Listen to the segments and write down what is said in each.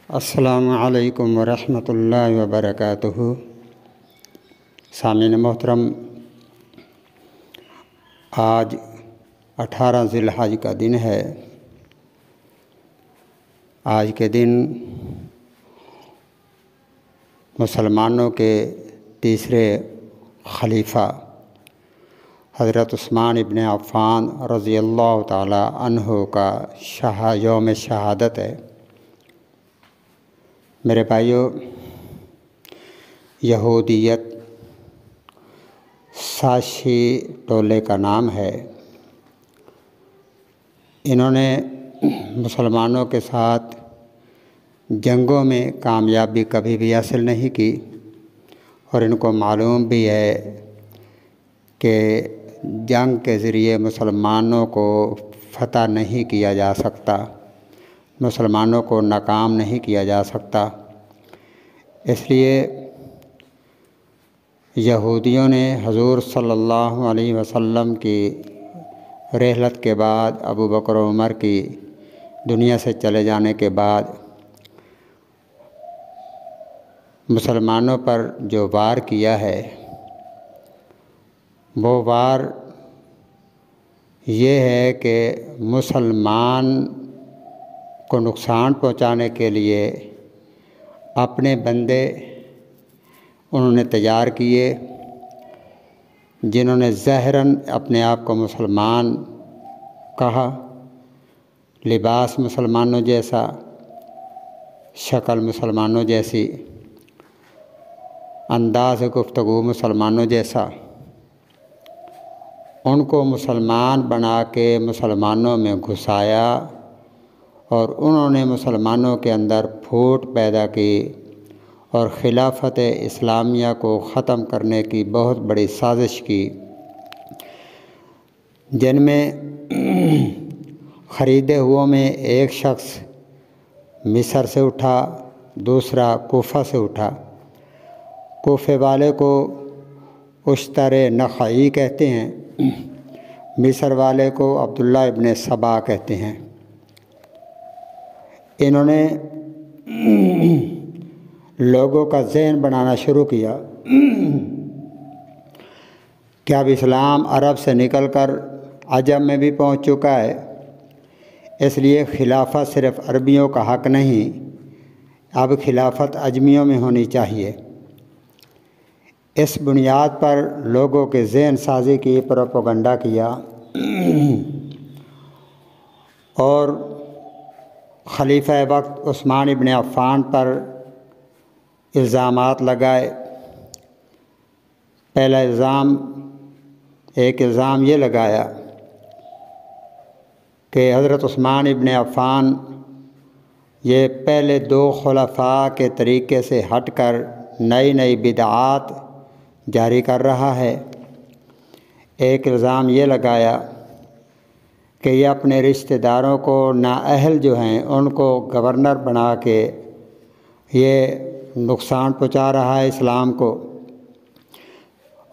السلام علیکم ورحمۃ اللہ وبرکاتہ۔ سامعین محترم، آج 18 ذی الحج کا دن ہے۔ آج کے دن مسلمانوں کے تیسرے خلیفہ حضرت عثمان ابن عفان رضی اللہ تعالی عنہ کا یوم شہادت ہے۔ میرے بھائیو، یہودیت ساشی ٹولے کا نام ہے۔ انہوں نے مسلمانوں کے ساتھ جنگوں میں کامیابی کبھی بھی حاصل نہیں کی، اور ان کو معلوم بھی ہے کہ جنگ کے ذریعے مسلمانوں کو فتح نہیں کیا جا سکتا، مسلمانوں کو ناکام نہیں کیا جا سکتا۔ اس لیے یہودیوں نے حضور صلی اللہ علیہ وسلم کی رحلت کے بعد، ابو بکر و عمر کی دنیا سے چلے جانے کے بعد مسلمانوں پر جو وار کیا ہے، وہ وار یہ ہے کہ مسلمان کو نقصان پہنچانے کے لیے اپنے بندے انہوں نے تیار کیے، جنہوں نے ظاہراً اپنے آپ کو مسلمان کہا، لباس مسلمانوں جیسا، شکل مسلمانوں جیسی، انداز گفتگو مسلمانوں جیسا، ان کو مسلمان بنا کے مسلمانوں میں گھسایا، اور انہوں نے مسلمانوں کے اندر پھوٹ پیدا کی اور خلافت اسلامیہ کو ختم کرنے کی بہت بڑی سازش کی، جن میں خریدے ہوئے میں ایک شخص مصر سے اٹھا، دوسرا کوفہ سے اٹھا۔ کوفے والے کو اشتر نخعی کہتے ہیں، مصر والے کو عبداللہ ابن سبا کہتے ہیں۔ انہوں نے لوگوں کا ذہن بنانا شروع کیا کہ اب اسلام عرب سے نکل کر عجم میں بھی پہنچ چکا ہے، اس لیے خلافت صرف عربیوں کا حق نہیں، اب خلافت عجمیوں میں ہونی چاہیے۔ اس بنیاد پر لوگوں کے ذہن سازی کی، پروپیگنڈا کیا، اور خلیفہ وقت عثمان ابن عفان پر الزامات لگائے۔ پہلا ایک الزام یہ لگایا کہ حضرت عثمان ابن عفان یہ پہلے دو خلفاء کے طریقے سے ہٹ کر نئی بدعات جاری کر رہا ہے۔ ایک الزام یہ لگایا کہ یہ اپنے رشتہ داروں کو، نااہل جو ہیں، ان کو گورنر بنا کے یہ نقصان پہنچا رہا ہے اسلام کو۔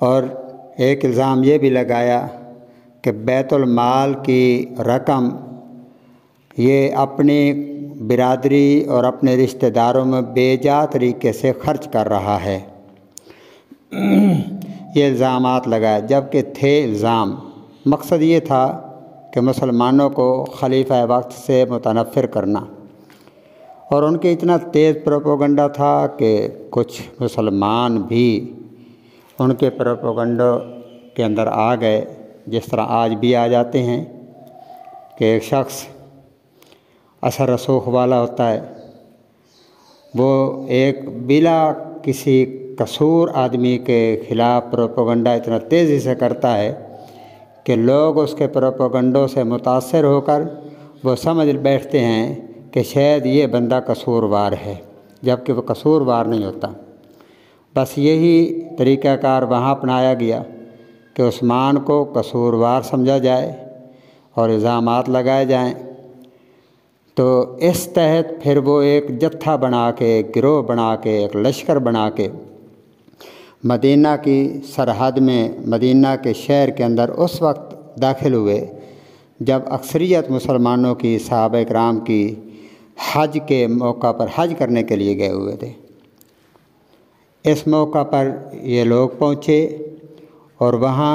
اور ایک الزام یہ بھی لگایا کہ بیت المال کی رقم یہ اپنی برادری اور اپنے رشتہ داروں میں بے جا طریقے سے خرچ کر رہا ہے۔ یہ الزامات لگائے، جبکہ تھے الزام، مقصد یہ تھا کہ مسلمانوں کو خلیفہ وقت سے متنفر کرنا، اور ان کے اتنا تیز پروپیگنڈا تھا کہ کچھ مسلمان بھی ان کے پروپیگنڈا کے اندر آ گئے، جس طرح آج بھی آ جاتے ہیں کہ ایک شخص اثر رسوخ والا ہوتا ہے، وہ ایک بلا کسی قصور آدمی کے خلاف پروپیگنڈا اتنا تیزی سے کرتا ہے کہ لوگ اس کے پروپیگنڈوں سے متاثر ہو کر وہ سمجھ بیٹھتے ہیں کہ شاید یہ بندہ قصوروار ہے، جبکہ وہ قصوروار نہیں ہوتا۔ بس یہی طریقہ کار وہاں اپنایا گیا کہ عثمان کو قصوروار سمجھا جائے اور الزامات لگائے جائیں۔ تو اس تحت پھر وہ ایک جتھا بنا کے، ایک گروہ بنا کے، ایک لشکر بنا کے مدینہ کی سرحد میں، مدینہ کے شہر کے اندر اس وقت داخل ہوئے جب اکثریت مسلمانوں کی، صحابہ کرام کی حج کے موقع پر حج کرنے کے لیے گئے ہوئے تھے۔ اس موقع پر یہ لوگ پہنچے اور وہاں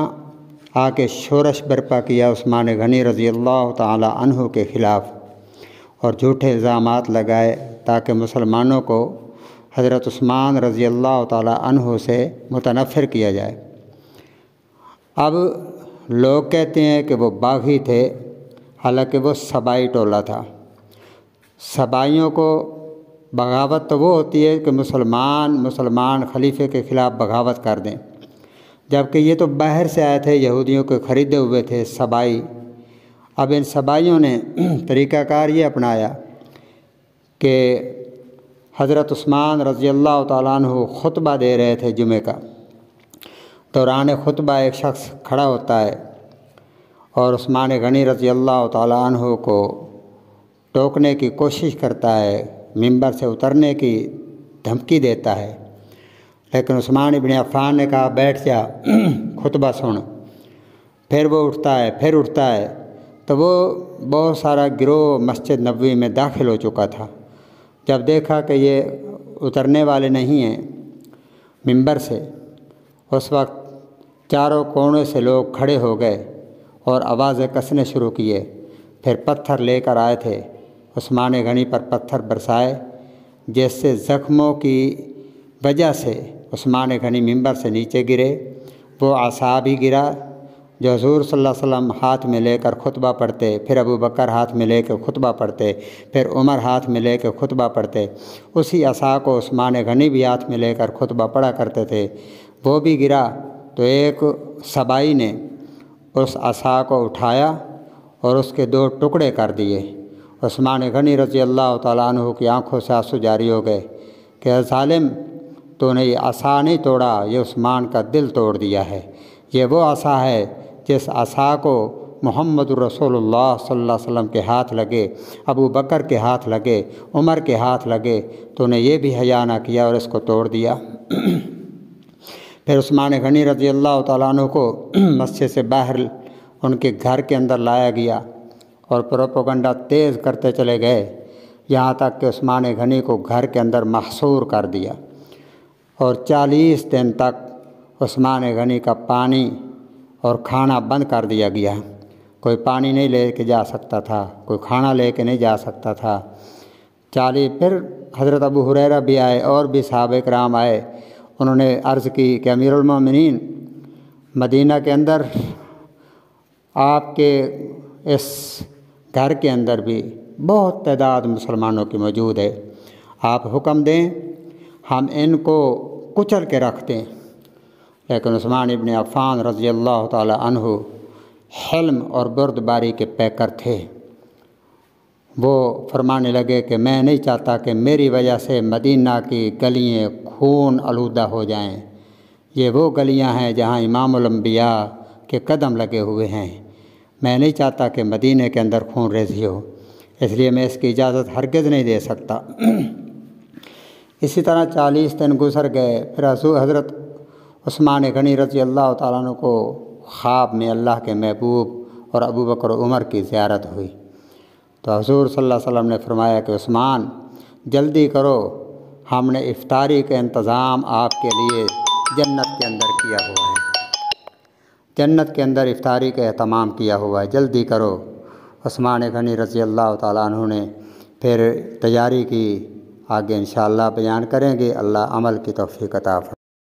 آ کے شورش برپا کیا عثمان غنی رضی اللہ تعالی عنہ کے خلاف، اور جھوٹے الزامات لگائے تاکہ مسلمانوں کو حضرت عثمان رضی اللہ تعالی عنہ سے متنفر کیا جائے۔ اب لوگ کہتے ہیں کہ وہ باغی تھے، حالانکہ وہ سبائی ٹولہ تھا۔ سبائیوں کو بغاوت تو وہ ہوتی ہے کہ مسلمان خلیفے کے خلاف بغاوت کر دیں، جبکہ یہ تو باہر سے آئے تھے، یہودیوں کے خریدے ہوئے تھے سبائی۔ اب ان سبائیوں نے طریقہ کار یہ اپنایا کہ حضرت عثمان رضی اللہ تعالیٰ عنہ خطبہ دے رہے تھے جمعہ کا، دوران خطبہ ایک شخص کھڑا ہوتا ہے اور عثمان غنی رضی اللہ تعالیٰ عنہ کو ٹوکنے کی کوشش کرتا ہے، ممبر سے اترنے کی دھمکی دیتا ہے، لیکن عثمان ابن عفان نے کہا بیٹھ جا، خطبہ سن۔ پھر وہ اٹھتا ہے تو وہ بہت سارا گروہ مسجد نبوی میں داخل ہو چکا تھا۔ جب دیکھا کہ یہ اترنے والے نہیں ہیں ممبر سے، اس وقت چاروں کونے سے لوگ کھڑے ہو گئے اور آوازیں کسنے شروع کیے۔ پھر پتھر لے کر آئے تھے، عثمان غنی پر پتھر برسائے، جس سے زخموں کی وجہ سے عثمان غنی ممبر سے نیچے گرے۔ وہ عصا بھی گرا جو حضور صلی اللہ علیہ وسلم ہاتھ میں لے کر خطبہ پڑھتے، پھر ابو بکر ہاتھ میں لے کے خطبہ پڑھتے، پھر عمر ہاتھ میں لے کے خطبہ پڑھتے۔ اسی عصا کو عثمان غنی بھی ہاتھ میں لے کر خطبہ پڑھا کرتے تھے۔ وہ بھی گرا تو ایک سبائی نے اس عصا کو اٹھایا اور اس کے 2 ٹکڑے کر دیے۔ عثمان غنی رضی اللہ تعالیٰ عنہ کی آنکھوں سے آنسو جاری ہو گئے کہ ظالم، تو نے یہ عصا نہیں توڑا، یہ عثمان کا دل توڑ دیا ہے۔ یہ وہ عصا ہے جس عصا کو محمد رسول اللہ صلی اللہ علیہ وسلم کے ہاتھ لگے، ابو بکر کے ہاتھ لگے، عمر کے ہاتھ لگے، تو نے یہ بھی حیا نہ کیا اور اس کو توڑ دیا۔ پھر عثمان غنی رضی اللہ تعالیٰ عنہ کو مسجد سے باہر ان کے گھر کے اندر لایا گیا اور پروپیگنڈا تیز کرتے چلے گئے، یہاں تک کہ عثمان غنی کو گھر کے اندر محصور کر دیا، اور 40 دن تک عثمان غنی کا پانی اور کھانا بند کر دیا گیا۔ کوئی پانی نہیں لے کے جا سکتا تھا، کوئی کھانا لے کے نہیں جا سکتا تھا۔ پھر حضرت ابو ہریرہ بھی آئے اور بھی صحابہ کرام آئے، انہوں نے عرض کی کہ امیر المومنین، مدینہ کے اندر آپ کے اس گھر کے اندر بھی بہت تعداد مسلمانوں کی موجود ہے، آپ حکم دیں ہم ان کو کچل کے رکھ دیں۔ لیکن عثمان ابن عفان رضی اللہ تعالی عنہ حلم اور بردباری کے پیکر تھے۔ وہ فرمانے لگے کہ میں نہیں چاہتا کہ میری وجہ سے مدینہ کی گلیاں خون آلودہ ہو جائیں۔ یہ وہ گلیاں ہیں جہاں امام الانبیاء کے قدم لگے ہوئے ہیں، میں نہیں چاہتا کہ مدینہ کے اندر خون ریزی ہو، اس لیے میں اس کی اجازت ہرگز نہیں دے سکتا۔ اسی طرح 40 دن گزر گئے۔ پھر حضرت عثمان غنی رضی اللہ تعالیٰ عنہ کو خواب میں اللہ کے محبوب اور ابو بکر و عمر کی زیارت ہوئی، تو حضور صلی اللہ علیہ وسلم نے فرمایا کہ عثمان جلدی کرو، ہم نے افطاری کا انتظام آپ کے لیے جنت کے اندر کیا ہوا ہے، جنت کے اندر افطاری کا اہتمام کیا ہوا ہے، جلدی کرو۔ عثمان غنی رضی اللہ تعالیٰ عنہ نے پھر تیاری کی، آگے انشاءاللہ بیان کریں گے۔ اللہ عمل کی توفیق عطا فرمائے۔